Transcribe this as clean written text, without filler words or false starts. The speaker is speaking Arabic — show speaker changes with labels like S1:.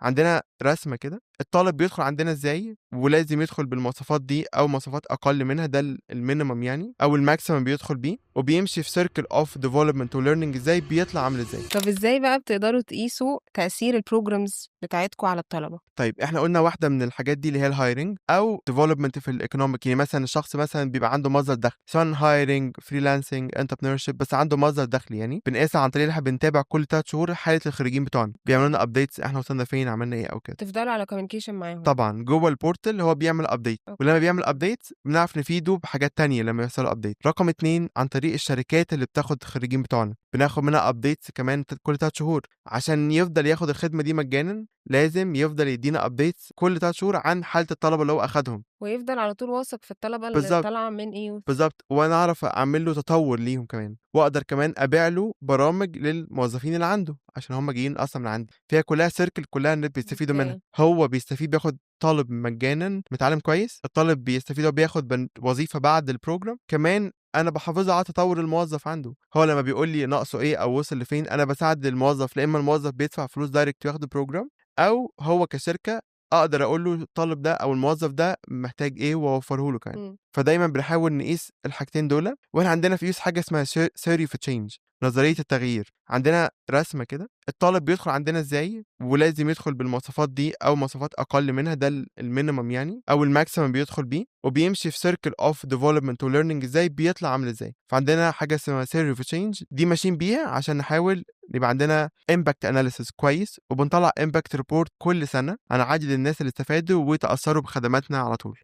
S1: عندنا رسمة كده الطالب بيدخل عندنا ازاي، ولازم يدخل بالمواصفات دي او مواصفات اقل منها، ده المينيمم يعني او الماكسيمم بيدخل بيه، وبيمشي في سيركل اوف ديفلوبمنت وليرنينج ازاي بيطلع عامل ازاي.
S2: طب إزاي بقى بتقدروا تقيسوا تأثير الprograms بتاعتكم على الطلبة؟
S1: طيب احنا قلنا واحده من الحاجات دي اللي هي الهايرنج او ديفلوبمنت في الايكونوميك، يعني مثلا الشخص مثلا بيبقى عنده مصدر دخل، سواء هايرنج فريلانسنج انتربرينورشيب، بس عنده مصدر دخل، يعني بنقيسها عن طريق ان احنا بنتابع كل 3 شهور حاله الخريجين بتوعنا، بيعملوا لنا ابديتس احنا وصلنا فين، عملنا ايه او كده.
S2: تفضلوا على communication معاهم.
S1: طبعا جوه البورتال هو بيعمل ابديت، ولما
S2: أوكي.
S1: بيعمل ابديت بنعرف نفيده بحاجات تانية لما يحصل ابديت. رقم 2 عن طريق الشركات اللي بتاخد الخريجين بتوعنا، بناخد منها ابديتس كمان كل 3 شهور، عشان يفضل ياخد الخدمة دي مجانا لازم يفضل يدينا ابديتس كل 3 شهور عن حالة الطلبة اللي هو اخدهم.
S2: ويفضل على طول واثق في الطلبة اللي
S1: بالظبط.
S2: طالعة من youth.
S1: بالظبط، وانا اعرف اعمل له تطور ليهم كمان، واقدر كمان ابيع له برامج للموظفين اللي عنده عشان هم جايين اصلا من عندي، فهي كلها سيركل، كلها الناس بيستفيدوا منها.
S2: أوكي.
S1: هو بيستفيد، بياخد طالب مجانا متعلم كويس، الطالب بيستفيد وبياخد وظيفه بعد البروجرام كمان. انا بحافظ على تطور الموظف عنده، هو لما بيقول لي ناقصه ايه او وصل لفين انا بساعد الموظف، لا اما الموظف بيدفع فلوس دايركت وياخد البروجرام، او هو كشركه اقدر اقول له الطالب ده او الموظف ده محتاج ايه واوفره له كمان.
S2: إمم.
S1: فدايما بنحاول نقيس الحاجتين دول. واحنا عندنا في يوس حاجه اسمها theory for change، نظريه التغيير. عندنا رسمه كده الطالب بيدخل عندنا ازاي، ولازم يدخل بالمواصفات دي او مواصفات اقل منها، ده المينيمم يعني او الماكسيمم بيدخل بيه، وبيمشي في سيركل اوف ديفلوبمنت وليرنينج ازاي بيطلع عامل ازاي. فعندنا حاجه اسمها theory for change دي ماشيين بيها عشان نحاول يبقى عندنا impact analysis كويس، وبنطلع impact report كل سنه عن عدد الناس اللي استفادوا وتاثروا بخدماتنا على طول.